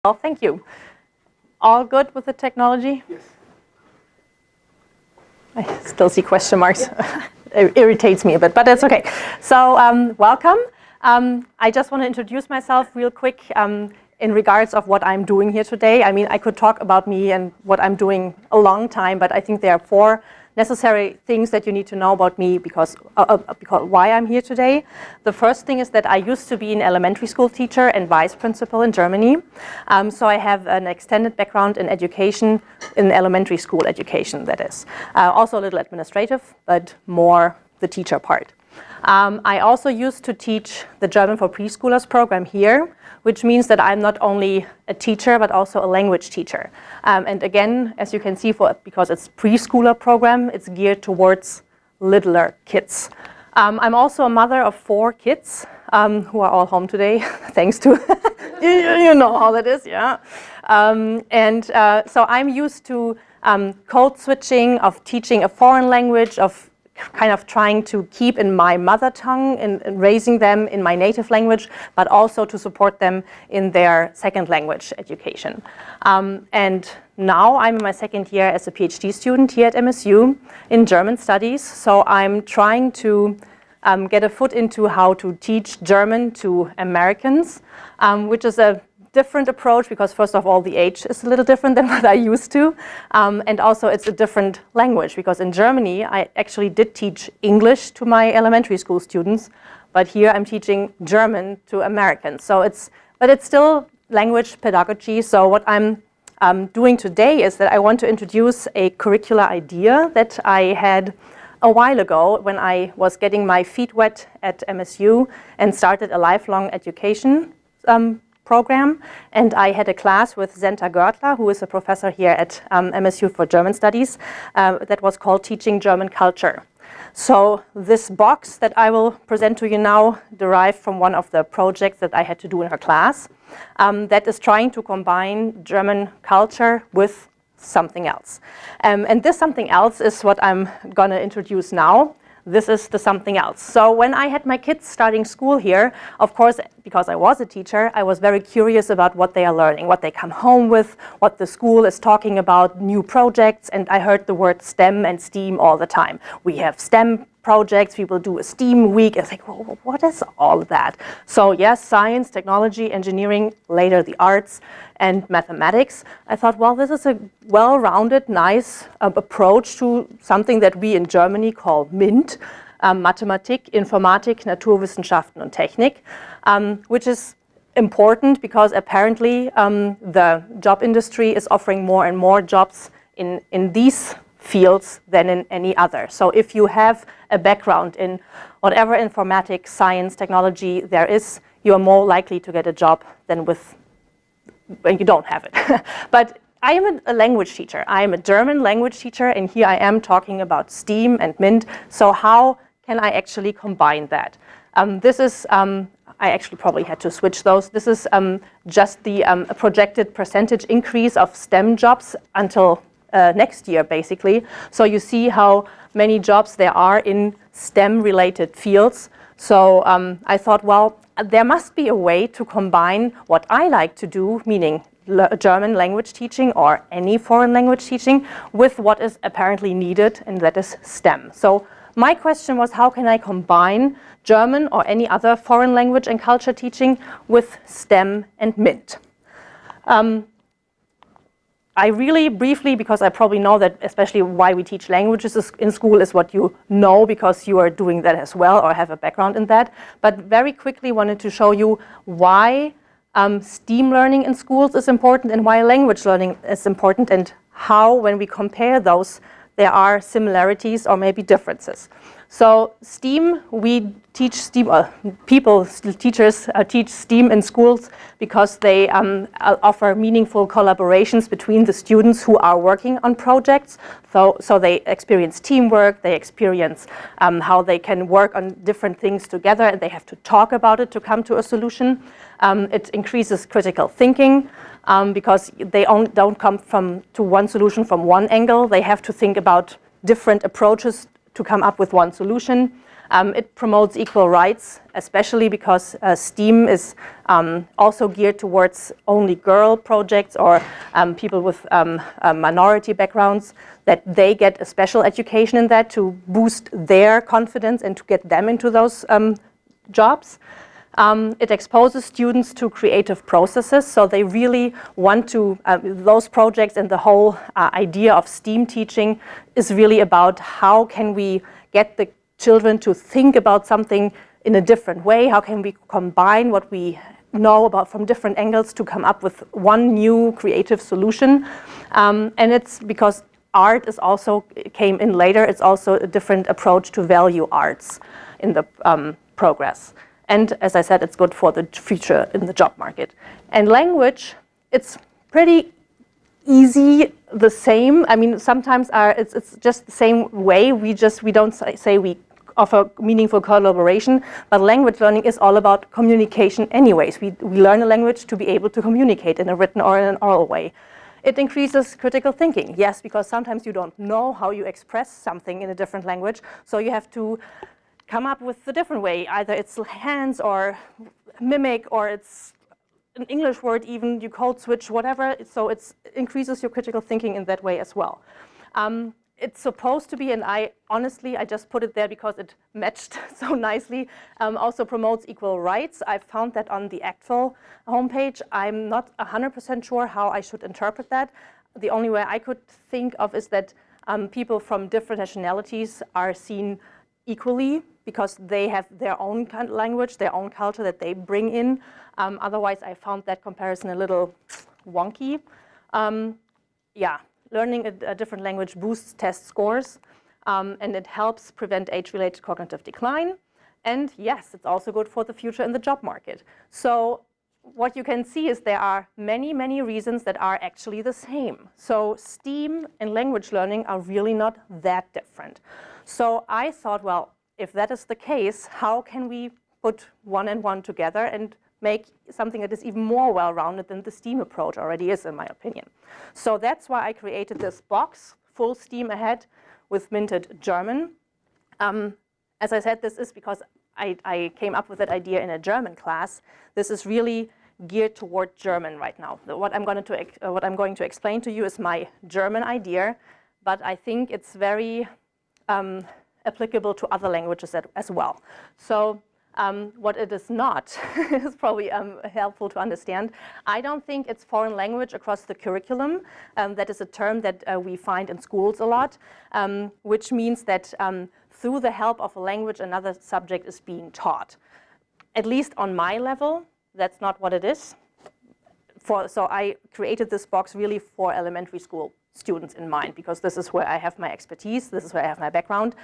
Well, thank you. All good with the technology? Yes. I still see question marks. It irritates me a bit, but that's okay. So welcome. I just want to introduce myself real quick in regards of what I'm doing here today. I mean, I could talk about me and what I'm doing a long time, but I think there are 4 necessary things that you need to know about me because why I'm here today. The first thing is that I used to be an elementary school teacher and vice principal in Germany. So I have an extended background in education, in elementary school education, that is. Also a little administrative, but more the teacher part. I also used to teach the German for Preschoolers program here, which means that I'm not only a teacher, but also a language teacher. And again, as you can see, because it's preschooler program, it's geared towards littler kids. I'm also a mother of 4 kids who are all home today, thanks to, you know how that is, yeah. So I'm used to code switching, of teaching a foreign language, of kind of trying to keep in my mother tongue and raising them in my native language, but also to support them in their second language education. And now I'm in my 2nd year as a PhD student here at MSU in German studies. So I'm trying to get a foot into how to teach German to Americans, which is a different approach because first of all the age is a little different than what I used to, and also it's a different language because in Germany I actually did teach English to my elementary school students, but here I'm teaching German to Americans. So it's still language pedagogy. So what I'm doing today is that I want to introduce a curricular idea that I had a while ago when I was getting my feet wet at MSU and started a lifelong education program, and I had a class with Zenta Görtler, who is a professor here at MSU for German Studies, that was called Teaching German Culture. So this box that I will present to you now derived from one of the projects that I had to do in her class that is trying to combine German culture with something else. And this something else is what I'm going to introduce now. This is the something else. So when I had my kids starting school here, of course, because I was a teacher, I was very curious about what they are learning, what they come home with, what the school is talking about, new projects, and I heard the word STEM and STEAM all the time. We have STEM projects, we will do a STEAM week. I was like, well, what is all that? So yes, science, technology, engineering, later the arts, and mathematics. I thought, well, this is a well-rounded, nice approach to something that we in Germany call MINT, Mathematik, Informatik, Naturwissenschaften und Technik, which is important because apparently the job industry is offering more and more jobs in these fields than in any other. So if you have a background in whatever informatics, science, technology there is, you are more likely to get a job than when you don't have it. But I am a language teacher. I am a German language teacher, and here I am talking about STEAM and MINT. So how can I actually combine that? This is, I actually probably had to switch those. This is just the projected percentage increase of STEM jobs until next year, basically. So you see how many jobs there are in STEM-related fields. So I thought, well, there must be a way to combine what I like to do, meaning German language teaching or any foreign language teaching, with what is apparently needed, and that is STEM. So my question was, how can I combine German or any other foreign language and culture teaching with STEM and MINT? I really briefly, because I probably know that especially why we teach languages in school is what you know because you are doing that as well or have a background in that, but very quickly wanted to show you why STEAM learning in schools is important and why language learning is important and how, when we compare those, there are similarities or maybe differences. So STEAM, we teach STEAM, teachers teach STEAM in schools because they offer meaningful collaborations between the students who are working on projects. So they experience teamwork, they experience how they can work on different things together, and they have to talk about it to come to a solution. It increases critical thinking because they don't come to one solution from one angle. They have to think about different approaches to come up with one solution. It promotes equal rights, especially because STEAM is also geared towards only girl projects or people with minority backgrounds, that they get a special education in that to boost their confidence and to get them into those jobs. It exposes students to creative processes, so they really want to, those projects and the whole idea of STEAM teaching is really about how can we get the children to think about something in a different way, how can we combine what we know about from different angles to come up with one new creative solution. And it's because art is also, came in later, it's also a different approach to value arts in the progress. And as I said, it's good for the future in the job market. And language, it's pretty easy, the same. I mean, sometimes it's just the same way. We don't say we offer meaningful collaboration, but language learning is all about communication anyways. We learn a language to be able to communicate in a written or in an oral way. It increases critical thinking, yes, because sometimes you don't know how you express something in a different language, so you have to come up with a different way. Either it's hands or mimic, or it's an English word even, you code switch, whatever. So it increases your critical thinking in that way as well. It's supposed to be, and I just put it there because it matched so nicely, also promotes equal rights. I found that on the ACTFL homepage. I'm not 100% sure how I should interpret that. The only way I could think of is that people from different nationalities are seen equally because they have their own language, their own culture that they bring in. Otherwise, I found that comparison a little wonky. Yeah, learning a different language boosts test scores, and it helps prevent age-related cognitive decline. And yes, it's also good for the future in the job market. So what you can see is there are many, many reasons that are actually the same. So STEAM and language learning are really not that different. So I thought, well, if that is the case, how can we put one and one together and make something that is even more well-rounded than the STEAM approach already is, in my opinion. So that's why I created this box, full steam ahead, with minted German. As I said, this is because I came up with that idea in a German class. This is really geared toward German right now. What I'm going to explain to you is my German idea, but I think it's very applicable to other languages as well. So what it is not is probably helpful to understand. I don't think it's foreign language across the curriculum. That is a term that we find in schools a lot, which means that through the help of a language, another subject is being taught. At least on my level, that's not what it is. So I created this box really for elementary school students in mind, because this is where I have my expertise, this is where I have my background.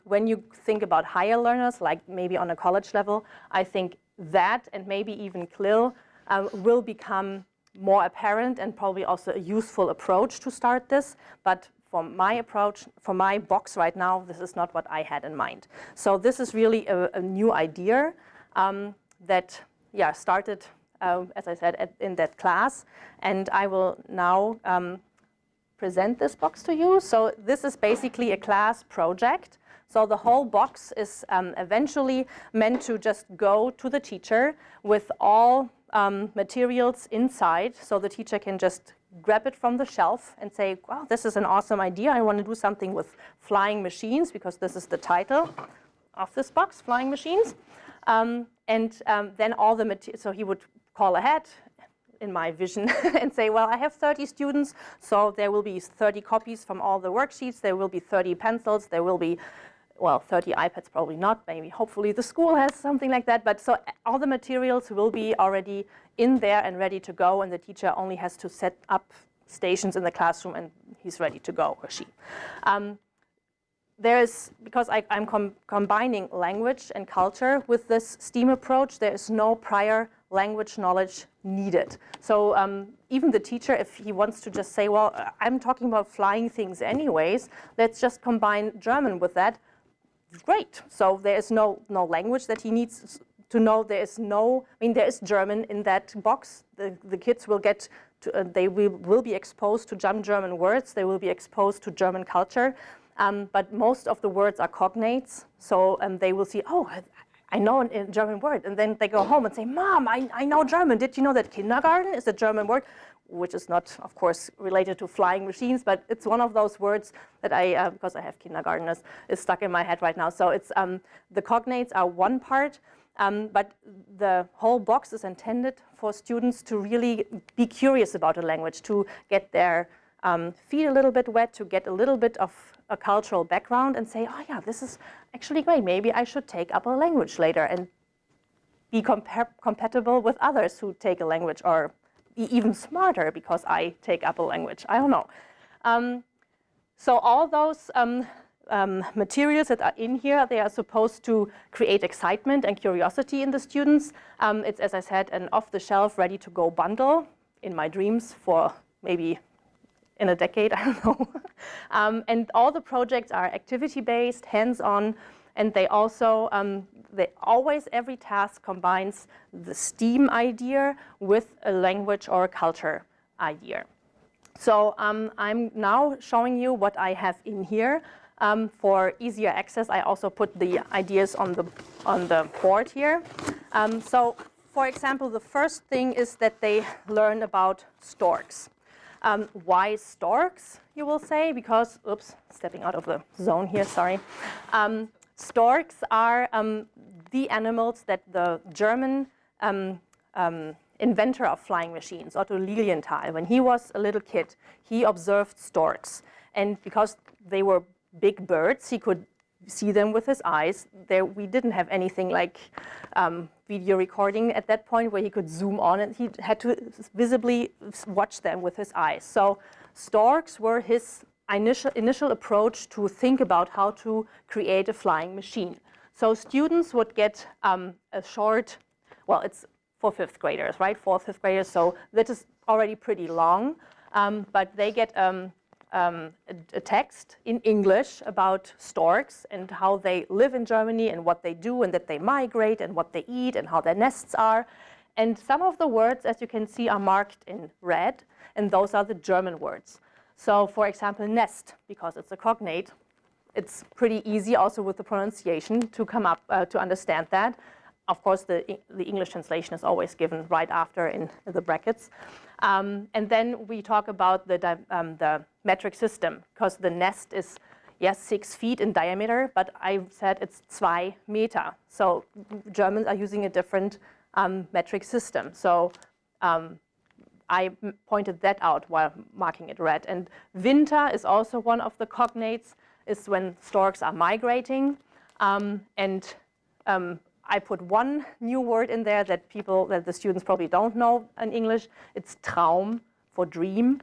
When you think about higher learners, like maybe on a college level, I think that and maybe even CLIL will become more apparent and probably also a useful approach to start this. But for my approach, for my box right now, this is not what I had in mind. So this is really a new idea that started, as I said, in that class. And I will now present this box to you. So this is basically a class project. So the whole box is eventually meant to just go to the teacher with all materials inside, so the teacher can just grab it from the shelf and say, wow, this is an awesome idea. I want to do something with flying machines, because this is the title of this box, Flying Machines. Then all the material, so he would call ahead, in my vision, and say, well, I have 30 students, so there will be 30 copies from all the worksheets, there will be 30 pencils, there will be, well, 30 iPads, probably not, maybe hopefully the school has something like that, but so all the materials will be already in there and ready to go, and the teacher only has to set up stations in the classroom and he's ready to go, or she. Because I'm combining language and culture with this STEAM approach, there is no prior language knowledge needed. So even the teacher, if he wants to just say, well, I'm talking about flying things anyways, let's just combine German with that, great. So there is no language that he needs to know. There is there is German in that box. The kids will get to, they will be exposed to German words, they will be exposed to German culture. but most of the words are cognates. So they will see, oh, I know a German word. And then they go home and say, Mom, I know German. Did you know that kindergarten is a German word? Which is not, of course, related to flying machines, but it's one of those words that because I have kindergartners, is stuck in my head right now. So it's the cognates are one part, but the whole box is intended for students to really be curious about a language, to get their feet a little bit wet, to get a little bit of a cultural background and say, oh yeah, this is actually great. Maybe I should take up a language later and be compatible with others who take a language, or be even smarter because I take up a language. I don't know. So all those materials that are in here, they are supposed to create excitement and curiosity in the students. It's, as I said, an off-the-shelf, ready-to-go bundle in my dreams for maybe in a decade, I don't know. And all the projects are activity-based, hands-on, and they also, every task combines the STEAM idea with a language or a culture idea. So I'm now showing you what I have in here. For easier access, I also put the ideas on the board here. So, for example, the first thing is that they learn about storks. Why storks, you will say? Because, oops, stepping out of the zone here, sorry. Storks are the animals that the German inventor of flying machines, Otto Lilienthal, when he was a little kid, he observed storks. And because they were big birds, he could see them with his eyes. We didn't have anything like video recording at that point where he could zoom on, and he had to visibly watch them with his eyes. So storks were his initial approach to think about how to create a flying machine. So students would get a short, well, it's for fifth graders, right? Fourth, fifth graders, so that is already pretty long, but they get a text in English about storks and how they live in Germany and what they do and that they migrate and what they eat and how their nests are. And some of the words, as you can see, are marked in red, and those are the German words. So, for example, nest, because it's a cognate, it's pretty easy also with the pronunciation to come up to understand that. Of course, the English translation is always given right after in the brackets. And then we talk about the metric system, because the nest is, yes, 6 feet in diameter, but I said it's 2 Meter. So Germans are using a different metric system. So I pointed that out while marking it red. And winter is also one of the cognates, is when storks are migrating. I put one new word in there that the students probably don't know in English. It's Traum, for dream.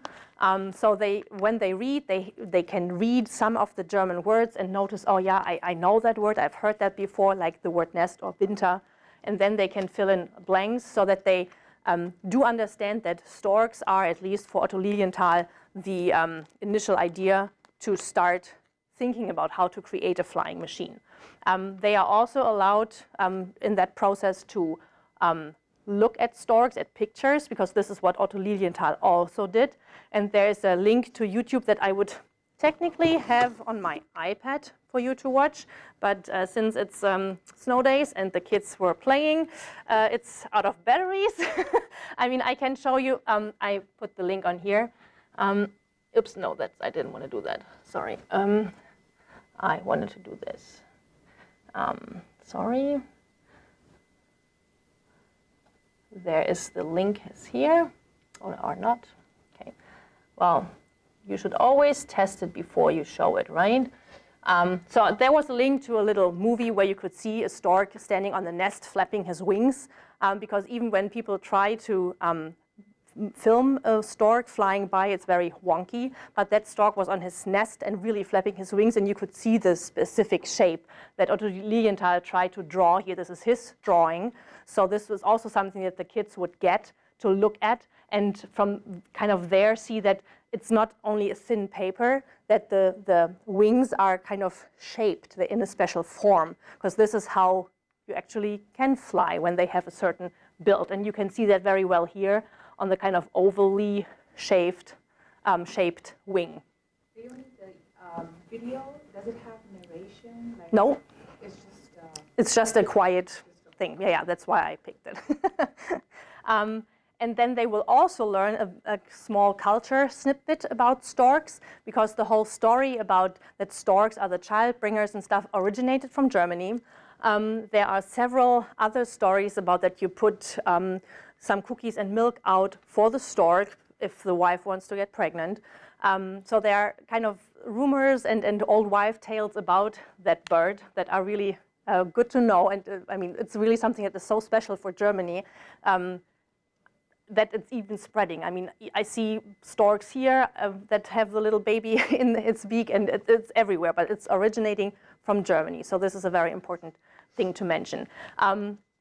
So when they read, they can read some of the German words and notice, oh yeah, I know that word, I've heard that before, like the word nest or winter. And then they can fill in blanks so that they do understand that storks are, at least for Otto Lilienthal, the initial idea to start thinking about how to create a flying machine. They are also allowed in that process to look at storks, at pictures, because this is what Otto Lilienthal also did. And there is a link to YouTube that I would technically have on my iPad for you to watch, but since it's snow days and the kids were playing, it's out of batteries. I mean, I can show you, I put the link on here. Oops, no, I didn't want to do that, sorry. I wanted to do this. Sorry. There is the link is here, or not. Okay. Well, you should always test it before you show it, right? So there was a link to a little movie where you could see a stork standing on the nest flapping his wings, because even when people try to film a stork flying by, it's very wonky, but that stork was on his nest and really flapping his wings, and you could see the specific shape that Otto Lilienthal tried to draw here. This is his drawing. So this was also something that the kids would get to look at, and from kind of there see that it's not only a thin paper, that the wings are kind of shaped in a special form, because this is how you actually can fly when they have a certain build. And you can see that very well here on the kind of ovally shaped wing. Leonie, the video? Does it have narration? Like, No. It's just a quiet thing. Yeah, that's why I picked it. And then they will also learn a small culture snippet about storks, because the whole story about that storks are the child bringers and stuff originated from Germany. There are several other stories about that you put some cookies and milk out for the stork if the wife wants to get pregnant. So there are kind of rumors and old wife tales about that bird that are really good to know. And I mean, it's really something that is so special for Germany that it's even spreading. I mean, I see storks here that have the little baby in its beak, and it's everywhere, but it's originating from Germany. So this is a very important thing to mention.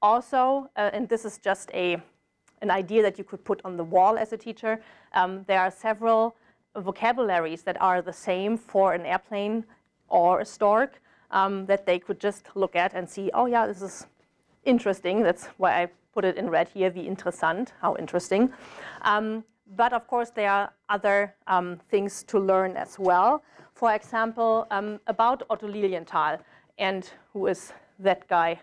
Also, and this is just an idea that you could put on the wall as a teacher, there are several vocabularies that are the same for an airplane or a stork that they could just look at and see, oh yeah, this is interesting. That's why I put it in red here, wie interessant, how interesting. But of course, there are other things to learn as well. For example, about Otto Lilienthal, and who is that guy?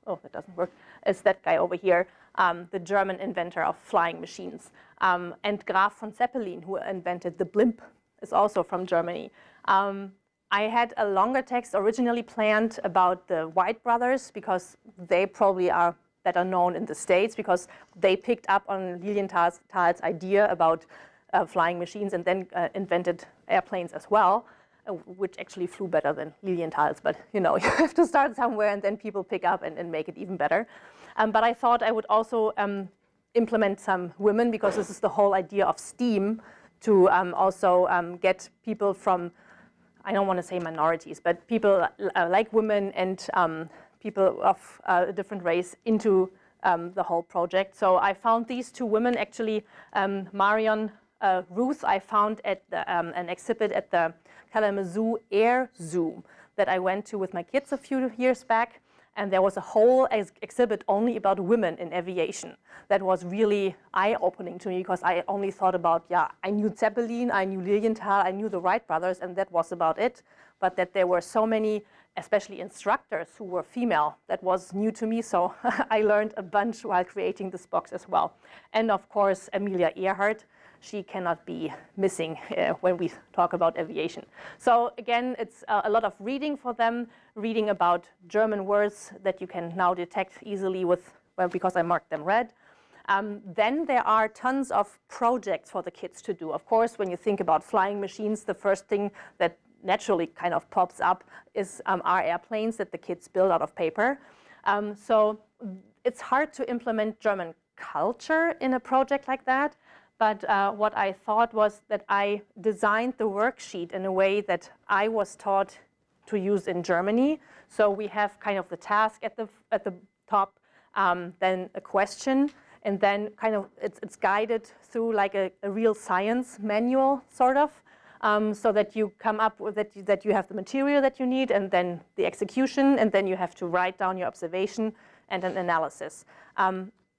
Oh, that doesn't work. It's that guy over here, the German inventor of flying machines. And Graf von Zeppelin, who invented the blimp, is also from Germany. I had a longer text originally planned about the White brothers, because they probably are better known in the States, because they picked up on Lilienthal's idea about flying machines and then invented airplanes as well, which actually flew better than Lilienthal's. But you know, you have to start somewhere and then people pick up and make it even better. But I thought I would also implement some women, because this is the whole idea of STEAM, to also get people from, I don't want to say minorities, but people like women and people of a different race into the whole project. So I found these two women, actually, Marion Ruth, I found at an exhibit at the Kalamazoo Air Zoo that I went to with my kids a few years back. And there was a whole exhibit only about women in aviation. That was really eye-opening to me, because I only thought about, yeah, I knew Zeppelin, I knew Lilienthal, I knew the Wright brothers, and that was about it. But that there were so many, especially instructors, who were female, that was new to me. So I learned a bunch while creating this box as well. And of course, Amelia Earhart. She cannot be missing when we talk about aviation. So again, it's a lot of reading for them, reading about German words that you can now detect easily with, well, because I marked them red. Then there are tons of projects for the kids to do. Of course, when you think about flying machines, the first thing that naturally kind of pops up is our airplanes that the kids build out of paper. So it's hard to implement German culture in a project like that. But what I thought was that I designed the worksheet in a way that I was taught to use in Germany. So we have kind of the task at the top, then a question, and then kind of it's guided through like a real science manual, sort of, so that you come up with that you have the material that you need, and then the execution, and then you have to write down your observation and an analysis.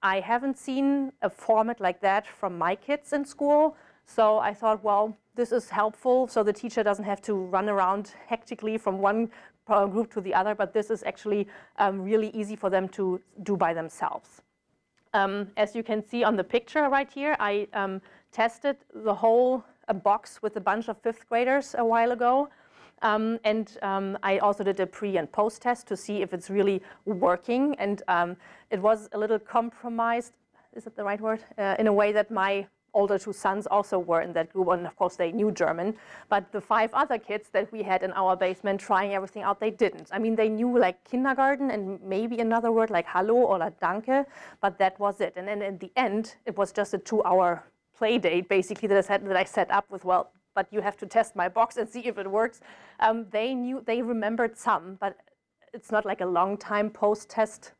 I haven't seen a format like that from my kids in school, so I thought, well, this is helpful, so the teacher doesn't have to run around hectically from one group to the other, but this is actually really easy for them to do by themselves. As you can see on the picture right here, I tested the whole box with a bunch of fifth graders a while ago. I also did a pre and post test to see if it's really working, and it was a little compromised, is it the right word? In a way that my older two sons also were in that group, and of course they knew German, but the 5 other kids that we had in our basement trying everything out, they didn't. I mean, they knew like kindergarten and maybe another word like hallo or danke, but that was it. And then in the end, it was just a 2-hour play date basically that I set up with, well, but you have to test my box and see if it works. They remembered some, but it's not like a long time post-test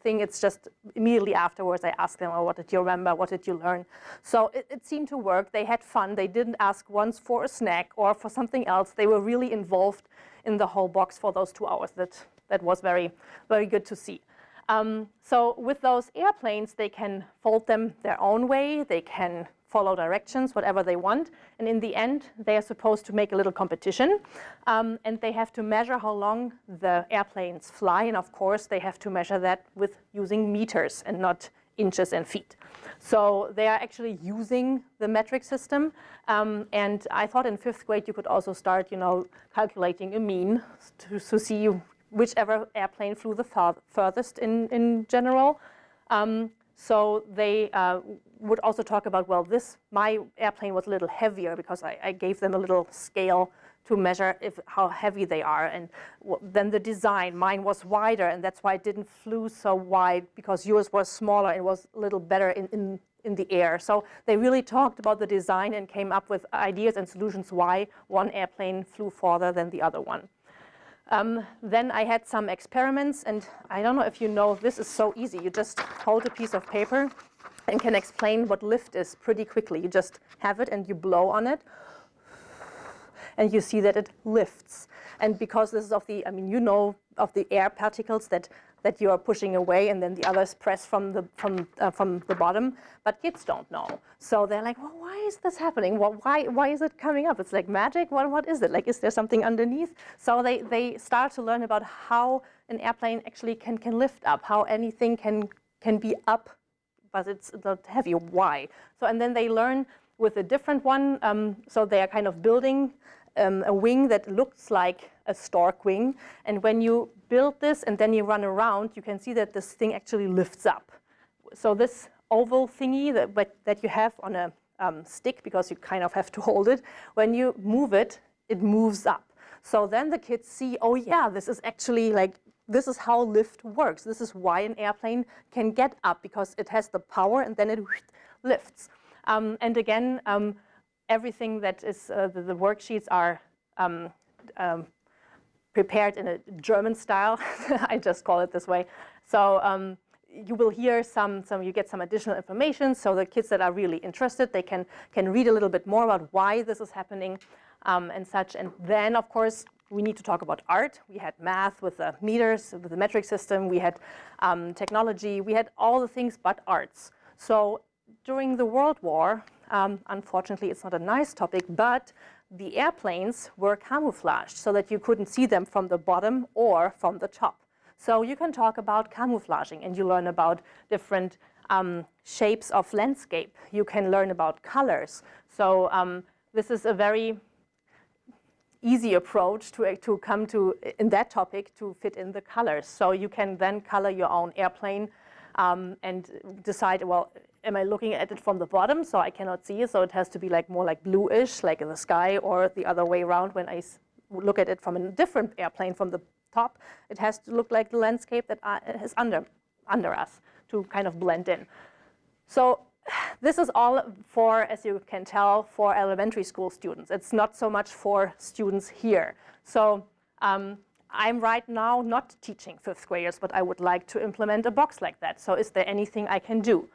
thing. It's just immediately afterwards I asked them, oh, what did you remember? What did you learn? So it seemed to work. They had fun. They didn't ask once for a snack or for something else. They were really involved in the whole box for those 2 hours. That was very, very good to see. So with those airplanes, they can fold them their own way. They can follow directions, whatever they want. And in the end, they are supposed to make a little competition. And they have to measure how long the airplanes fly. And of course, they have to measure that with using meters and not inches and feet. So they are actually using the metric system. And I thought in 5th grade, you could also start, calculating a mean to see whichever airplane flew the furthest in general. So they would also talk about, well, my airplane was a little heavier because I gave them a little scale to measure how heavy they are. And then the design, mine was wider, and that's why it didn't flew so wide, because yours was smaller and was a little better in the air. So they really talked about the design and came up with ideas and solutions why one airplane flew farther than the other one. Then I had some experiments, and I don't know if you know, this is so easy. You just hold a piece of paper and can explain what lift is pretty quickly. You just have it and you blow on it, and you see that it lifts. And because this is of the, of the air particles that you are pushing away, and then the others press from the bottom. But kids don't know. So they're like, well, why is this happening? Well, why is it coming up? It's like magic? What is it? Like, is there something underneath? So they start to learn about how an airplane actually can lift up, how anything can be up, but it's not heavy. Why? So, and then they learn with a different one. So they are kind of building a wing that looks like a stork wing. And when you build this and then you run around, you can see that this thing actually lifts up. So this oval thingy that you have on a stick, because you kind of have to hold it, when you move it, it moves up. So then the kids see, oh yeah, this is actually like, this is how lift works. This is why an airplane can get up, because it has the power and then it lifts. And again, everything that is, the worksheets are prepared in a German style. I just call it this way. So you will hear you get some additional information. So the kids that are really interested, they can read a little bit more about why this is happening and such. And then, of course, we need to talk about art. We had math with the meters, with the metric system. We had technology. We had all the things but arts. So during the World War, unfortunately, it's not a nice topic, but the airplanes were camouflaged so that you couldn't see them from the bottom or from the top. So you can talk about camouflaging, and you learn about different shapes of landscape. You can learn about colors. So this is a very easy approach to come to, in that topic, to fit in the colors. So you can then color your own airplane and decide, well, am I looking at it from the bottom, so I cannot see it, so it has to be like more like bluish, like in the sky, or the other way around. When I look at it from a different airplane from the top, it has to look like the landscape that is under us to kind of blend in. So this is all for, as you can tell, for elementary school students. It's not so much for students here. So I'm right now not teaching 5th graders, but I would like to implement a box like that. So is there anything I can do?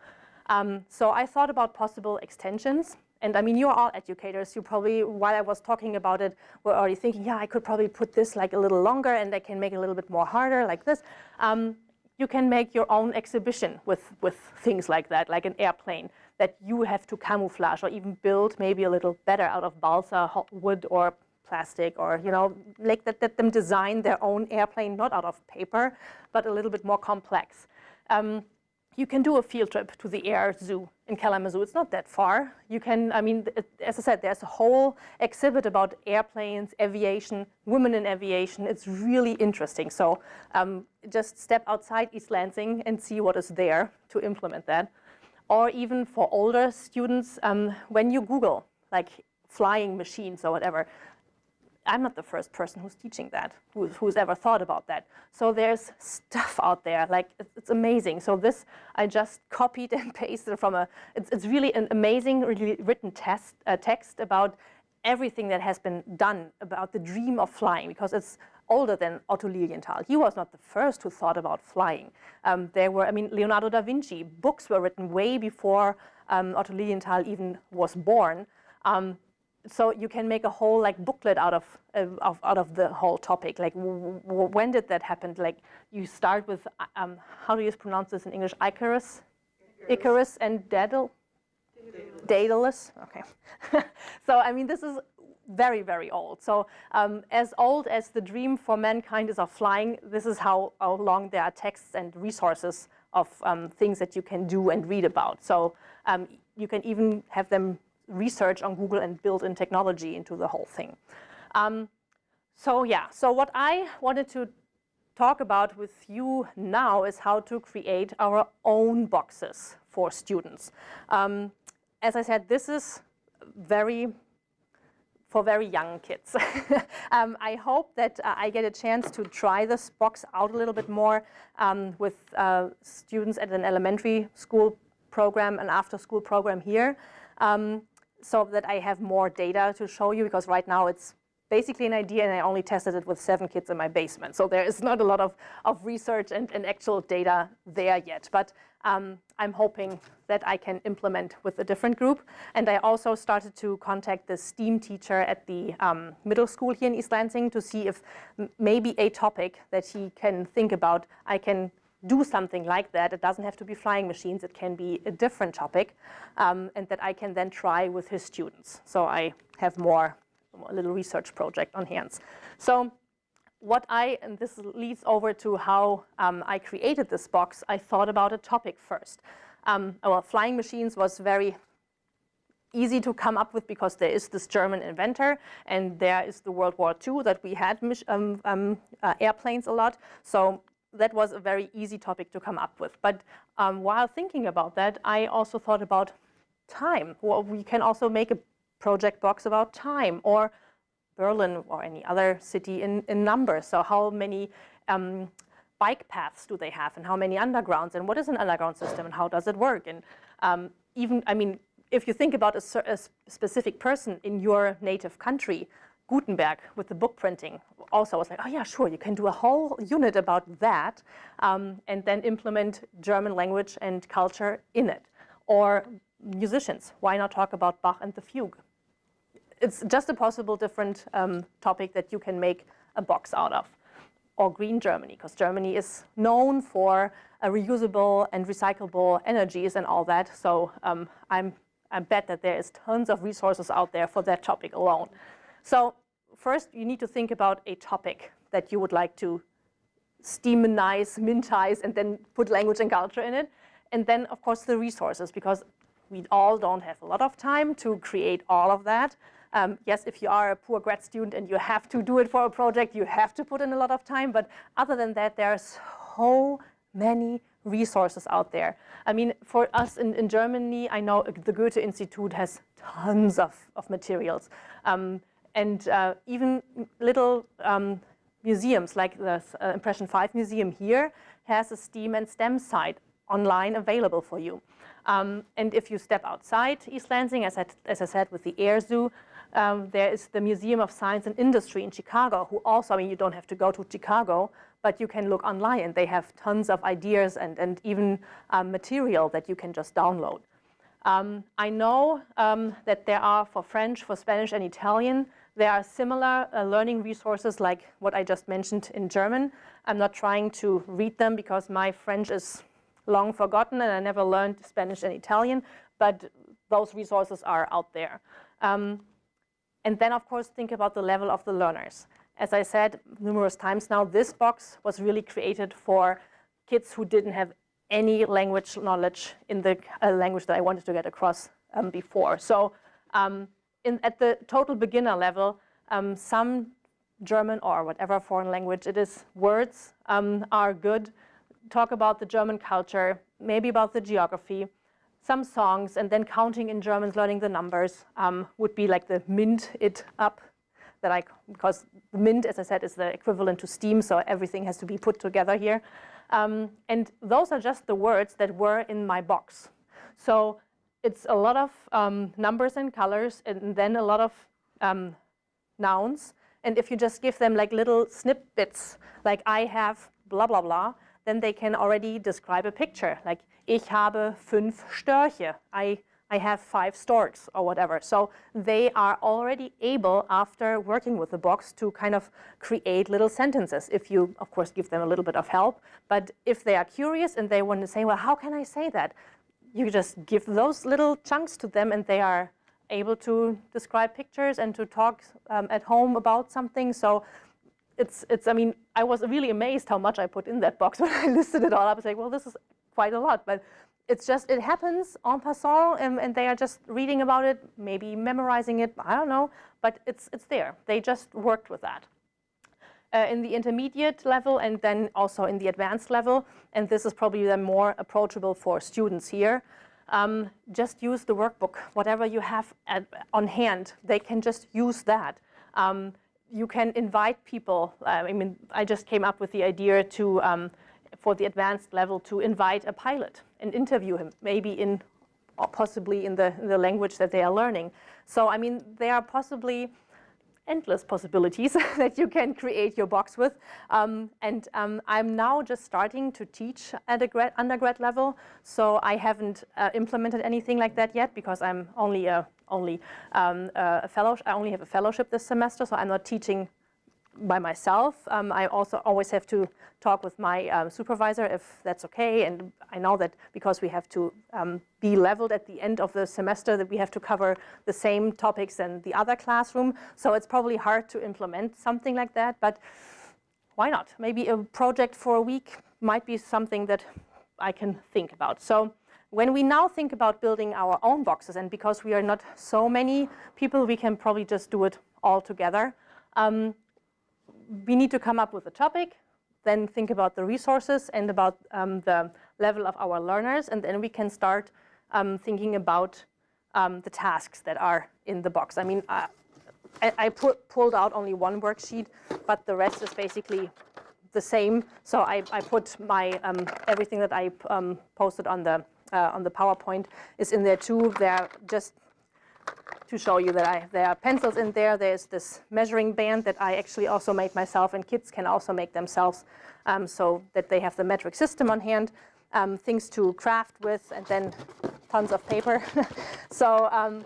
So I thought about possible extensions. And I mean, you're all educators. You probably, while I was talking about it, were already thinking, yeah, I could probably put this like a little longer, and I can make it a little bit more harder like this. You can make your own exhibition with things like that, like an airplane that you have to camouflage, or even build maybe a little better out of balsa wood or plastic, or like let them design their own airplane, not out of paper, but a little bit more complex. You can do a field trip to the air zoo in Kalamazoo. It's not that far. You can, as I said, there's a whole exhibit about airplanes, aviation, women in aviation. It's really interesting. So just step outside East Lansing and see what is there to implement that. Or even for older students, when you Google like flying machines or whatever, I'm not the first person who's teaching that, who's ever thought about that. So there's stuff out there, like it's amazing. So this, I just copied and pasted from it's really an amazing written text about everything that has been done about the dream of flying, because it's older than Otto Lilienthal. He was not the first who thought about flying. There were, Leonardo da Vinci, books were written way before Otto Lilienthal even was born. So you can make a whole like booklet out of the whole topic. Like when did that happen? Like you start with how do you pronounce this in English? Icarus and Daedalus. Daedalus. Okay. So, I mean, this is very, very old. So, as old as the dream for mankind is of flying, this is how long there are texts and resources of things that you can do and read about. So, you can even have them research on Google and build in technology into the whole thing. So, yeah. So, what I wanted to talk about with you now is how to create our own boxes for students. As I said, this is for very young kids. I hope that I get a chance to try this box out a little bit more with students at an elementary school program and after school program here, so that I have more data to show you, because right now it's basically an idea and I only tested it with 7 kids in my basement. So there is not a lot of research and actual data there yet. But I'm hoping that I can implement with a different group. And I also started to contact the STEAM teacher at the middle school here in East Lansing to see if maybe a topic that he can think about, I can do something like that. It doesn't have to be flying machines. It can be a different topic, and that I can then try with his students. So I have a little research project on hands. So and this leads over to how I created this box. I thought about a topic first. Well, flying machines was very easy to come up with because there is this German inventor and there is the World War II that we had airplanes a lot. So that was a very easy topic to come up with. But while thinking about that, I also thought about time. Well, we can also make a project box about time, or Berlin or any other city in numbers. So how many bike paths do they have and how many undergrounds, and what is an underground system and how does it work? And even, I mean, if you think about a specific person in your native country, Gutenberg with the book printing also was like, oh yeah, sure, you can do a whole unit about that, and then implement German language and culture in it. Or musicians, why not talk about Bach and the fugue? It's just a possible different topic that you can make a box out of. Or green Germany, because Germany is known for reusable and recyclable energies and all that. So I bet that there is tons of resources out there for that topic alone. So first, you need to think about a topic that you would like to STEAMize, mintize, and then put language and culture in it. And then, of course, the resources, because we all don't have a lot of time to create all of that. Yes, if you are a poor grad student and you have to do it for a project, you have to put in a lot of time. But other than that, there are so many resources out there. I mean, for us in Germany, I know the Goethe Institute has tons of materials. And even little museums like the Impression 5 Museum here has a STEAM and STEM site online available for you. And if you step outside East Lansing, as I said, with the Air Zoo, there is the Museum of Science and Industry in Chicago, who also, I mean, you don't have to go to Chicago, but you can look online and they have tons of ideas and even material that you can just download. I know that there are, for French, for Spanish and Italian, there are similar learning resources like what I just mentioned in German. I'm not trying to read them because my French is long forgotten and I never learned Spanish and Italian, but those resources are out there. And then, of course, think about the level of the learners. As I said numerous times now, this box was really created for kids who didn't have any language knowledge in the language that I wanted to get across before. So at the total beginner level, some German or whatever foreign language it is, words are good. Talk about the German culture, maybe about the geography, some songs, and then counting in German, learning the numbers would be like the mint it up. Because the mint, as I said, is the equivalent to STEAM, so everything has to be put together here. And those are just the words that were in my box. So it's a lot of numbers and colors, and then a lot of nouns. And if you just give them like little snippets, like I have blah, blah, blah, then they can already describe a picture. Like, ich habe 5 Störche. I have 5 storks or whatever. So they are already able, after working with the box, to kind of create little sentences. If you, of course, give them a little bit of help. But if they are curious and they want to say, well, how can I say that? you just give those little chunks to them, and they are able to describe pictures and to talk at home about something. So I mean, I was really amazed how much I put in that box when I listed it all up. I was like, well, this is quite a lot, but it's just, it happens en passant, and they are just reading about it, maybe memorizing it, I don't know, but it's there. They just worked with that. In the intermediate level and then also in the advanced level, and this is probably then more approachable for students here, just use the workbook, whatever you have on hand, they can just use that. You can invite people. I mean, I just came up with the idea to, for the advanced level, to invite a pilot and interview him, maybe in, or possibly in the language that they are learning. So, I mean, there are possibly endless possibilities that you can create your box with. I'm now just starting to teach at a undergrad level, so I haven't implemented anything like that yet because I'm only a fellowship. I only have a fellowship this semester, so I'm not teaching by myself. I also always have to talk with my supervisor if that's okay, and I know that because we have to be leveled at the end of the semester, that we have to cover the same topics in the other classroom, so it's probably hard to implement something like that, but why not? Maybe a project for a week might be something that I can think about. So when we now think about building our own boxes, and because we are not so many people, we can probably just do it all together. We need to come up with a topic, then think about the resources and about the level of our learners, and then we can start thinking about the tasks that are in the box. I mean, I pulled out only one worksheet, but the rest is basically the same. So I put my everything that I posted on the PowerPoint is in there too. They're just to show you that there are pencils in there. There's this measuring band that I actually also made myself, and kids can also make themselves, so that they have the metric system on hand, things to craft with, and then tons of paper. So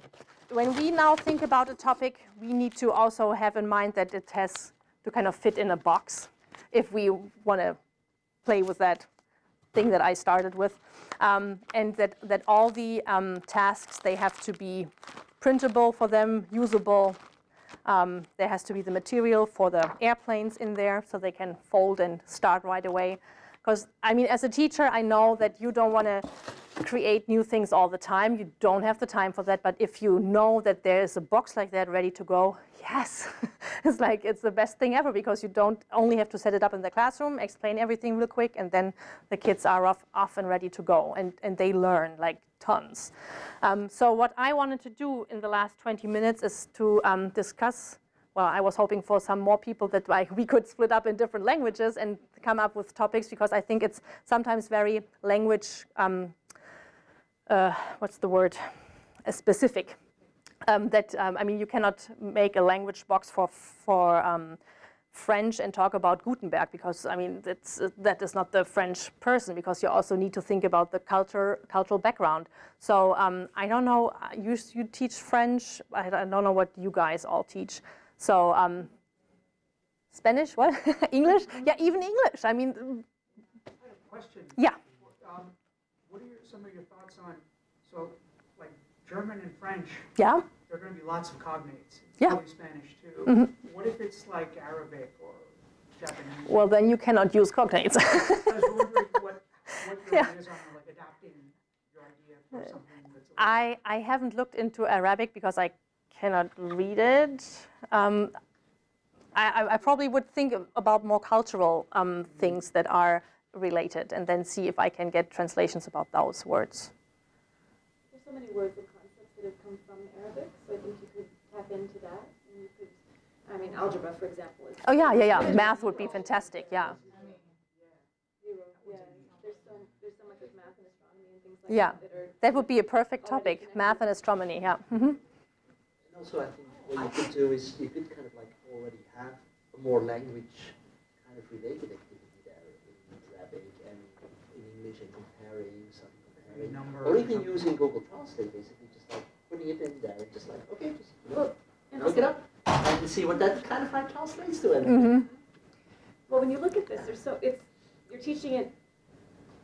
when we now think about a topic, we need to also have in mind that it has to kind of fit in a box if we want to play with that thing that I started with, and that all the tasks, they have to be printable for them, usable. There has to be the material for the airplanes in there so they can fold and start right away. Because, I mean, as a teacher, I know that you don't want to create new things all the time. You don't have the time for that. But if you know that there is a box like that ready to go, yes, it's like it's the best thing ever, because you don't only have to set it up in the classroom, explain everything real quick, and then the kids are off and ready to go, and they learn like tons. So what I wanted to do in the last 20 minutes is to discuss. Well, I was hoping for some more people that we could split up in different languages and come up with topics, because I think it's sometimes very language, what's the word, specific. I mean, you cannot make a language box for French and talk about Gutenberg, because, I mean, that is not the French person, because you also need to think about the cultural background. So I don't know, you teach French, I don't know what you guys all teach. So Spanish, what? English? Yeah, even English. I mean, I have a question. Yeah. What are some of your thoughts on, so like German and French? Yeah. There are going to be lots of cognates. Yeah. Probably Spanish too. Mm-hmm. What if it's like Arabic or Japanese? Well, then you cannot use cognates. I was wondering what your ideas are on like adapting your idea for something that's a little... I haven't looked into Arabic because I cannot read it. I probably would think about more cultural things that are related, and then see if I can get translations about those words. There's so many words and concepts that have come from Arabic, so I think you could tap into that. And you could, I mean, algebra, for example. Is Oh yeah. Math would be fantastic. Yeah. zero. Yeah. There's so much with math and astronomy and things like Yeah. that. That would be a perfect topic. Math and astronomy. Yeah. Mm-hmm. And also, I think what you could do is you could kind of like already have a more language kind of related activity there in Arabic and in English, and comparing. Number Or even using Google Translate, basically, just like putting it in there and just like, okay, just look it up and see what that kind of like translates to. Mm-hmm. Well, when you look at this, you're teaching it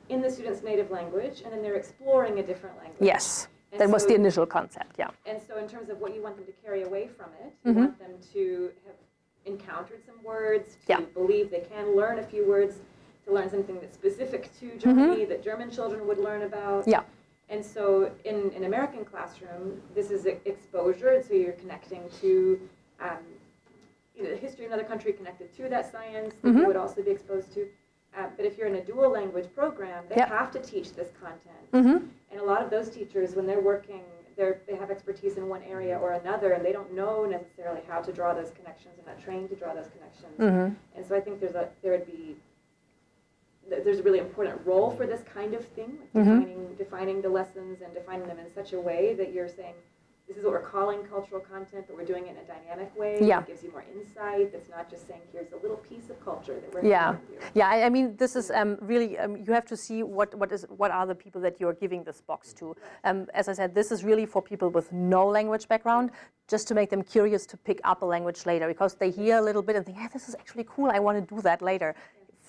in the student's native language, and then they're exploring a different language. Yes, And that was so- the initial concept, yeah. And so in terms of what you want them to carry away from it, you want them to have encountered some words, to Yeah. believe they can learn a few words, to learn something that's specific to Germany that German children would learn about. Yeah. And so in an American classroom, this is exposure, so you're connecting to the history of another country connected to that science that you would also be exposed to. But if you're in a dual language program, they have to teach this content. And a lot of those teachers, when they're working, they have expertise in one area or another, and they don't know necessarily how to draw those connections. They're not trained to draw those connections. And so I think there's a really important role for this kind of thing, like defining the lessons and defining them in such a way that you're saying, this is what we're calling cultural content, but we're doing it in a dynamic way that gives you more insight. That's not just saying, here's a little piece of culture that we're sharing with you. Yeah. I mean, this is really, you have to see what are the people that you're giving this box to. As I said, this is really for people with no language background, just to make them curious to pick up a language later, because they hear a little bit and think, hey, this is actually cool, I want to do that later.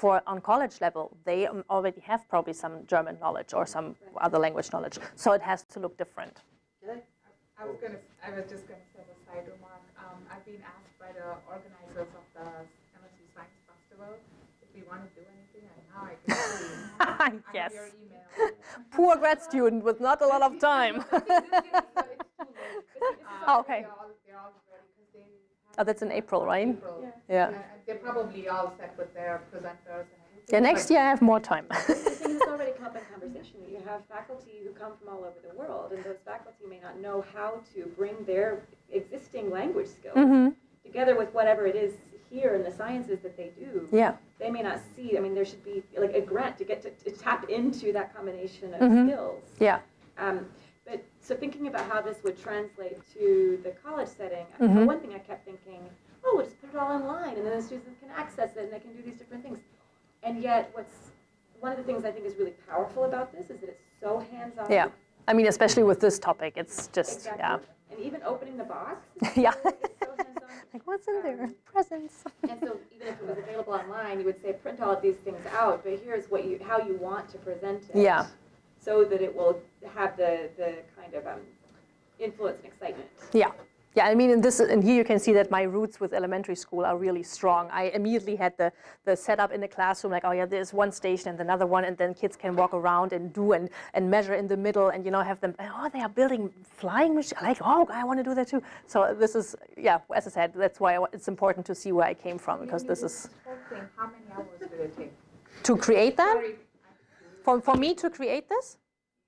On college level, they already have probably some German knowledge or some other language knowledge, so it has to look different. I was just going to say a side remark. I've been asked by the organizers of the MSc Science Festival if we want to do anything, and now I can see. I Yes. have your email. Poor grad student with not a lot of time. It's too late. Oh, okay. They're all ready because they. Oh, that's in April, right? April. Yeah. And they're probably all set with their presenters and everything. Yeah, next year I have more time. I think it's already come up in conversation that you have faculty who come from all over the world, and those faculty may not know how to bring their existing language skills together with whatever it is here in the sciences that they do. Yeah. They may not see, I mean, there should be like a grant to get to tap into that combination of skills. Yeah. But so thinking about how this would translate to the college setting, for one thing I kept thinking, oh, we'll just put it all online, and then the students can access it, and they can do these different things. And yet, one of the things I think is really powerful about this is that it's so hands-on. Yeah. I mean, especially with this topic, it's just, Exactly. And even opening the box, Yeah. it's so hands-on. Like, what's in there? Presents. And so even if it was available online, you would say, print all of these things out, but here's how you want to present it. Yeah. So that it will have the kind of influence and excitement. Yeah. Yeah, I mean, and here you can see that my roots with elementary school are really strong. I immediately had the setup in the classroom, like, oh yeah, there's one station and another one, and then kids can walk around and do and measure in the middle, and have them, oh, they are building flying machines, like, oh, I want to do that too. So this is, yeah, as I said, that's why it's important to see where I came from, because this is... whole thing, how many hours did it take? To create that? Sorry, For me to create this?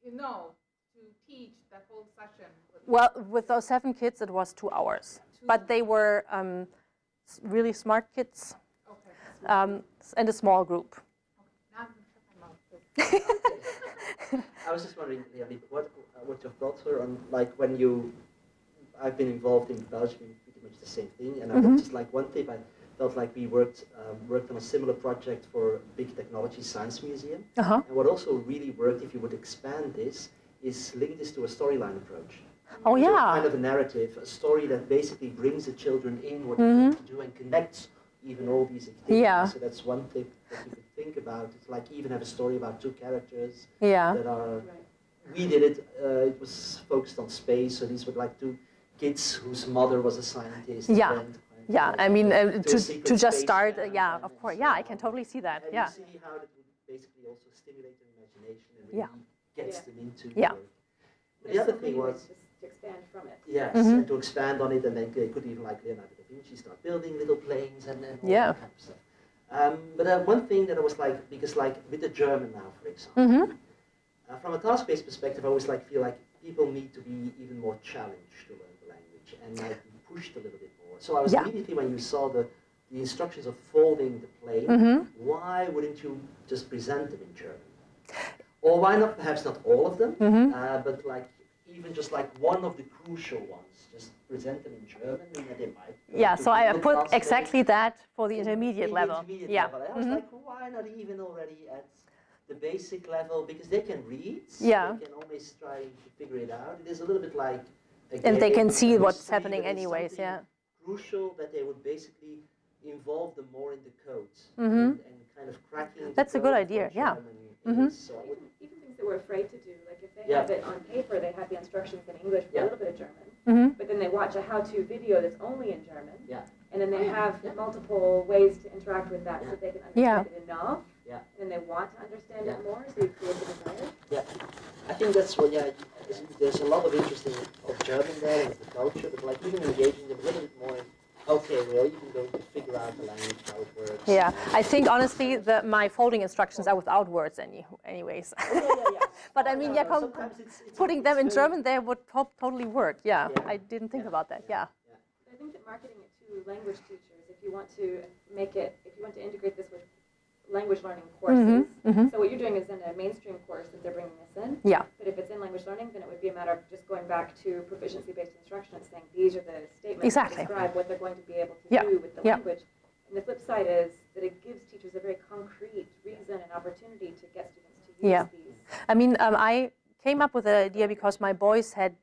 to teach that whole session. Well, with those 7 kids, it was 2 hours. But they were really smart kids and a small group. Now I'm going to shut my mouth. I was just wondering, Leonie, what your thoughts were on, like, I've been involved in Belgium in pretty much the same thing, and I was just like, one thing I felt like we worked on a similar project for a big technology science museum. And what also really worked, if you would expand this, is link this to a storyline approach. Oh, So yeah. kind of a narrative, a story that basically brings the children in what they need to do and connects even all these activities. Yeah. So that's one thing that you could think about. It's like even have a story about 2 characters Yeah. that are. We did it. It was focused on space. So these were like 2 kids whose mother was a scientist. Yeah. And Yeah, I mean, to a to secret just space start, camp yeah, and of course, so yeah, I on. can totally see that, And yeah. you see how that would basically also stimulate their imagination and Yeah. really gets them into Yeah. the work. But the other thing was, Just to expand from it. yes, and to expand on it, and then they could even, like Leonardo da Vinci, start building little planes and all Yeah. that kind of stuff. But one thing that I was like, because like with the German now, for example, from a task-based perspective, I always like feel like people need to be even more challenged to learn the language and like be pushed a little bit more. So I was Yeah. immediately, when you saw the instructions of folding the plane, why wouldn't you just present them in German? Or why not, perhaps not all of them, but like even just like one of the crucial ones, just present them in German, and then they might. Yeah, so I Google put Translate exactly that for the intermediate the level. intermediate Yeah. level. I was like, why not even already at the basic level? Because they can read, Yeah. they can always try to figure it out. It is a little bit like a And they game, can see a what's mystery, happening but it's anyways, something yeah. crucial that they would basically involve them more in the code and kind of cracking. That's the a good code idea, for yeah. German is. So I wouldn't. Even things that we're afraid to do, like if they Yeah. have it on paper, they have the instructions in English with Yeah. a little bit of German, Mm-hmm. but then they watch a how-to video that's only in German, Yeah. and then they have Yeah. multiple ways to interact with that so they can understand it enough, Yeah. and they want to understand Yeah. it more, so you create the desire. Yeah, I think that's what. Yeah, there's a lot of interesting of German there and the culture, but like even engaging them a little bit more. Okay, we're even going to figure out the language, how it works. Yeah, I think honestly my folding instructions are without words anyways. Oh, yeah. But I mean, yeah, sometimes it's putting them in German there would totally work. Yeah, Yeah. I didn't think Yeah. about that. Yeah. I think that marketing it to language teachers, if you want to make it, if you want to integrate this with language learning courses, so what you're doing is in a mainstream course that they're bringing this in. Yeah. But if it's in language learning, then it would be a matter of just going back to proficiency-based instruction and saying these are the statements Exactly. that describe what they're going to be able to Yeah. do with the Yeah. language. And the flip side is that it gives teachers a very concrete reason and opportunity to get students to use Yeah. these. I mean, I came up with the idea because my boys had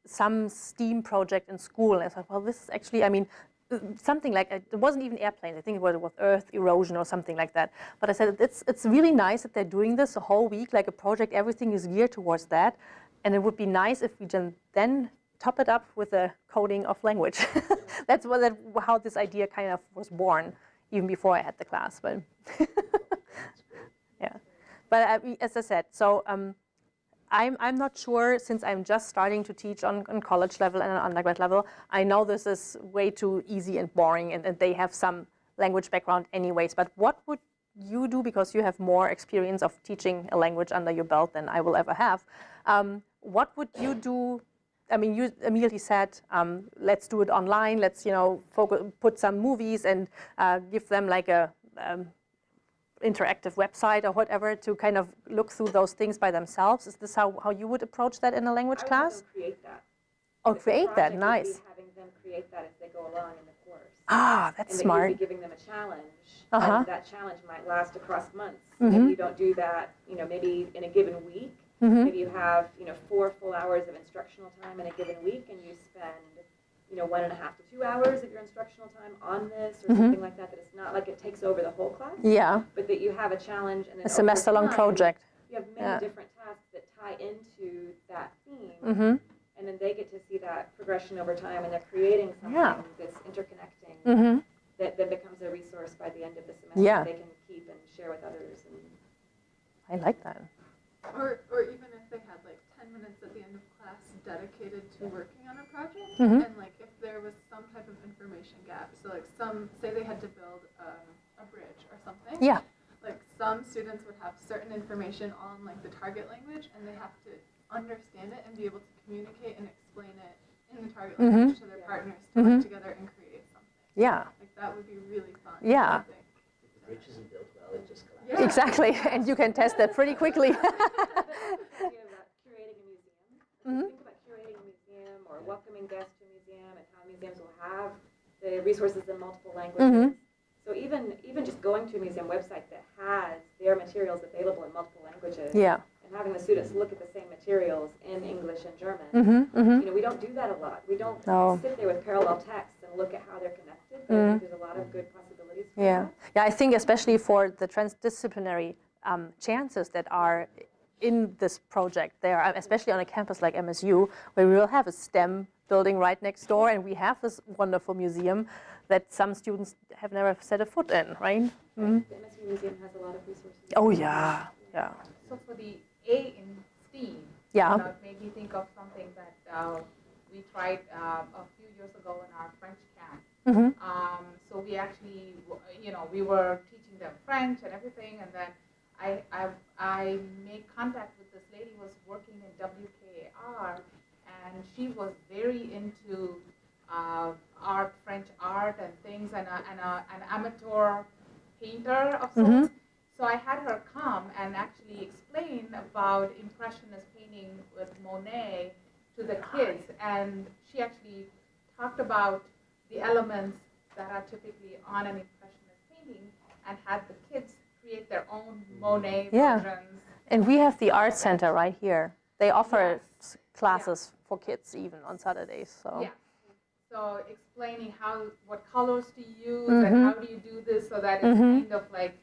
some STEAM project in school, and I thought, well, this is actually, I mean, something like, it wasn't even airplanes, I think it was earth erosion or something like that. But I said, it's really nice that they're doing this a whole week, like a project, everything is geared towards that. And it would be nice if we then top it up with a coding of language. That's how this idea kind of was born, even before I had the class. But yeah, but as I said, so I'm not sure, since I'm just starting to teach on college level and on undergrad level. I know this is way too easy and boring, and they have some language background anyways. But what would you do, because you have more experience of teaching a language under your belt than I will ever have? What would you do? I mean, you immediately said, let's do it online. Let's, put some movies and give them like a interactive website or whatever to kind of look through those things by themselves. Is this how you would approach that in a language I would class? have them create that. Oh, The create that, project would nice. be having them create that as they go along in the course. Ah, that's and that smart. you'd be giving them a challenge, Uh-huh. and that challenge might last across months. Maybe you don't do that, maybe in a given week. Maybe you have, 4 full hours of instructional time in a given week, and you spend, 1.5 to 2 hours of your instructional time on this or something like that. That it's not like it takes over the whole class, Yeah, but that you have a challenge and then a semester-long over time, project. You have many Yeah. different tasks that tie into that theme. Mm-hmm. And then they get to see that progression over time, and they're creating something Yeah. that's interconnecting, Mm-hmm. that then becomes a resource by the end of the semester Yeah. they can keep and share with others. And I like that. Or even if they had like 10 minutes at the end of class dedicated to working on a project, Mhm. and like if there was some type of information gap, so like say they had to build a bridge or something, Yeah. like some students would have certain information on like the target language, and they have to understand it and be able to communicate and explain it in the target language to their partners to work together and create something. Yeah. Like that would be really fun. Yeah. I think. If the bridge isn't built well, it just collapses. Yeah. Exactly, and you can test that pretty quickly. the idea about curating a museum. Think about curating a museum or welcoming guests to a museum, and how museums will have the resources in multiple languages. So even just going to a museum website that has their materials available in multiple languages, Yeah. and having the students look at the same materials in English and German. We don't do that a lot. We don't No. sit there with parallel texts and look at how they're connected, but I think there's a lot of good possibilities for Yeah. that. Yeah, I think especially for the transdisciplinary chances that are in this project there, especially on a campus like MSU, where we will have a STEM building right next door, and we have this wonderful museum that some students have never set a foot in, right? The MSU Museum has a lot of resources. Oh, yeah, yeah. So for the A in STEAM, Yeah. it made me think of something that we tried a few years ago in our French camp. So we actually, we were teaching them French and everything, and then I made contact with this lady who was working in WKAR, and she was very into French art and things, and an amateur painter of sorts. So I had her come and actually explain about Impressionist painting with Monet to the kids, and she actually talked about the elements that are typically on an Impressionist painting, and had the kids create their own Monet Yeah. versions. And we have the art center right here. They offer Yes. classes for kids even on Saturdays. So Yeah. So explaining what colors to use and how do you do this so that it's kind of like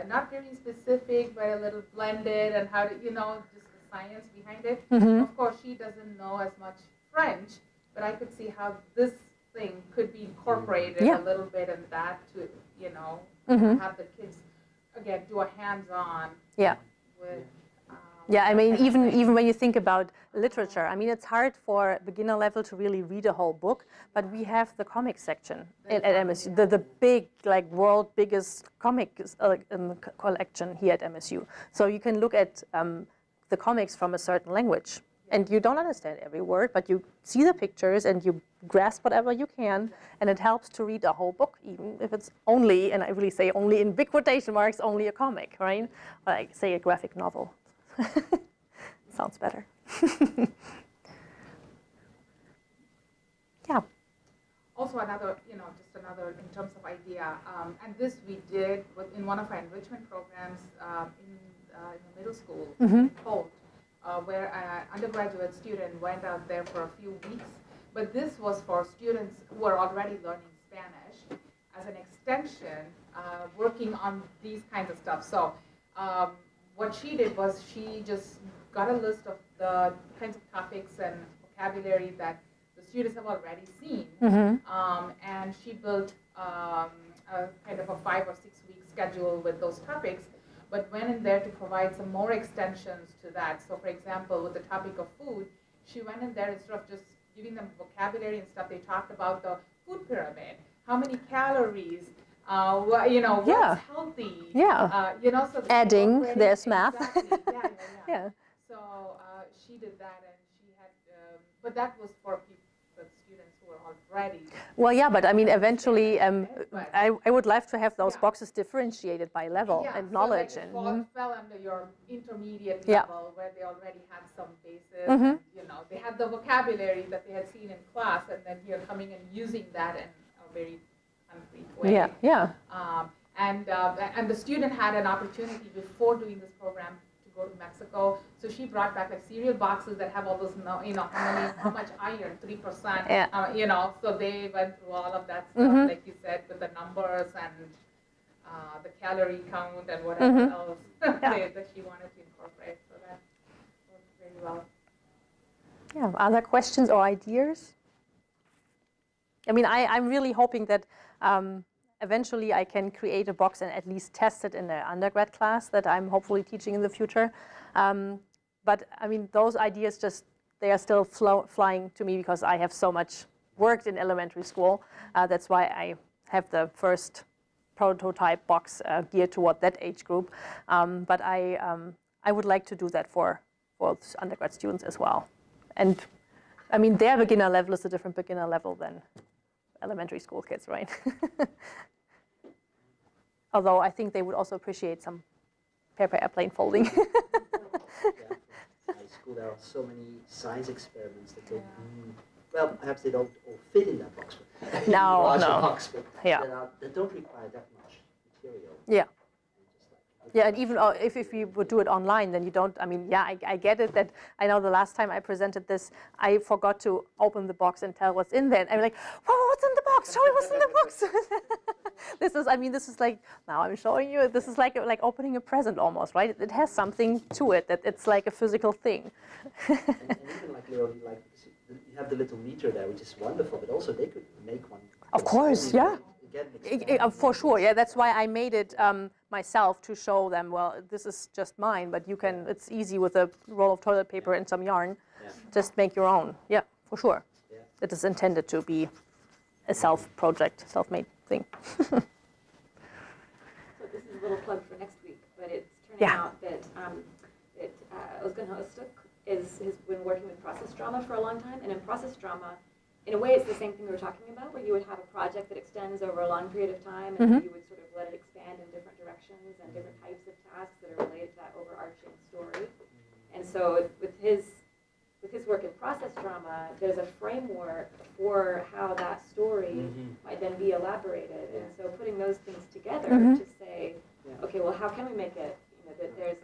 not very specific, but a little blended, and how to, just the science behind it. Mm-hmm. Of course, she doesn't know as much French, but I could see how this thing could be incorporated Yeah. a little bit in that to, Mm-hmm. have the kids, again, do a hands-on Yeah. with. Yeah, I that mean, kind of thing. even when you think about literature, I mean, it's hard for beginner level to really read a whole book, but we have the comic section at MSU, the big, like, world biggest comic collection here at MSU. So you can look at the comics from a certain language, and you don't understand every word, but you see the pictures and you grasp whatever you can, and it helps to read a whole book, even if it's only, and I really say only in big quotation marks, only a comic, right? Like, say, a graphic novel. Sounds better. Yeah. Also another, just another in terms of idea, and this we did in one of our enrichment programs in the middle school, in Holt, where an undergraduate student went out there for a few weeks. But this was for students who are already learning Spanish as an extension, working on these kinds of stuff. So what she did was she just got a list of the kinds of topics and vocabulary that the students have already seen, and she built a kind of a 5 or 6 week schedule with those topics, but went in there to provide some more extensions to that. So for example, with the topic of food, she went in there, instead of just giving them vocabulary and stuff, they talked about the food pyramid, how many calories, what's healthy, so adding, there's math. Exactly. Yeah. So she did that, and she had, but that was for the students who were already. Well, yeah, but I mean, eventually, but- I would love to have those Yeah. boxes differentiated by level Yeah, and knowledge. So like and it fell under your intermediate Yeah. level, where they already had some basis. Mhm. And, they had the vocabulary that they had seen in class, and then you're coming and using that in a very concrete way. Yeah. And the student had an opportunity before doing this program to go to Mexico. So she brought back like cereal boxes that have all those, how much iron, 3%. Yeah. So they went through all of that stuff, like you said, with the numbers and the calorie count and whatever else that she wanted to incorporate. So that worked very well. Yeah. Other questions or ideas? I mean, I'm really hoping that eventually I can create a box and at least test it in the undergrad class that I'm hopefully teaching in the future. But I mean, those ideas they are still flying to me because I have so much worked in elementary school. That's why I have the first prototype box geared toward that age group. But I would like to do that for undergrad students as well. And I mean, their beginner level is a different beginner level than elementary school kids, right? Although I think they would also appreciate some paper airplane folding. Yeah, in high school there are so many science experiments that don't, well, perhaps they don't all fit in that box, but No, larger no. box, but Yeah. that don't require that much material. Yeah. Just like- Yeah, and even if you would do it online, then you don't, I mean, yeah, I get it that I know the last time I presented this, I forgot to open the box and tell what's in there. And I'm like, whoa, what's in the box? Show me what's in the box. This is like, now I'm showing you, this is like opening a present almost, right? It has something to it, that it's like a physical thing. and even like Leonie, like you have the little meter there, which is wonderful, but also they could make one. Of course, yeah. Again, For sure, yeah. That's why I made it myself to show them. Well, this is just mine, but you can. It's easy with a roll of toilet paper and some yarn. Yeah. Just make your own. Yeah, for sure. Yeah. It is intended to be a self-project, self-made thing. So this is a little plug for next week, but it's turning Yeah. out that Özgen Hostuk has been working with process drama for a long time, and in process drama, in a way, it's the same thing we were talking about, where you would have a project that extends over a long period of time, and you would sort of let it expand in different directions and different types of tasks that are related to that overarching story. And so with his work in process drama, there's a framework for how that story might then be elaborated. And so putting those things together to say, okay, well, how can we make it, that there's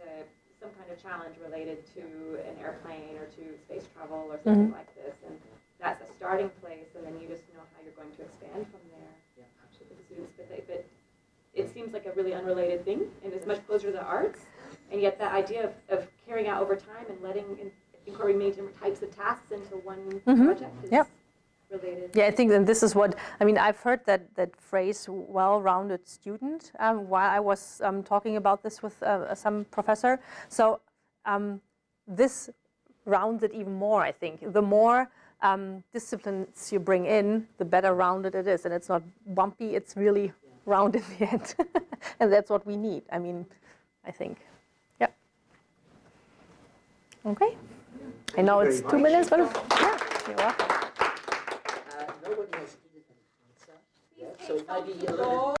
some kind of challenge related to an airplane or to space travel or something like this. And that's a starting place, and then you just know how you're going to expand from there. Yeah, absolutely. With the students, but it seems like a really unrelated thing and is much closer to the arts. And yet that idea of carrying out over time and incorporating many different types of tasks into one project is related. Yeah, I think that this is what, I mean, I've heard that phrase, well-rounded student, while I was talking about this with some professor. So this rounds it even more, I think. The more disciplines you bring in, the better rounded it is. And it's not bumpy, it's really round in the end. And that's what we need, I mean, I think. Yeah. Okay. I know it's 2 minutes, but yeah, you're welcome. Nobody has eaten an pizza, so it might be a little bit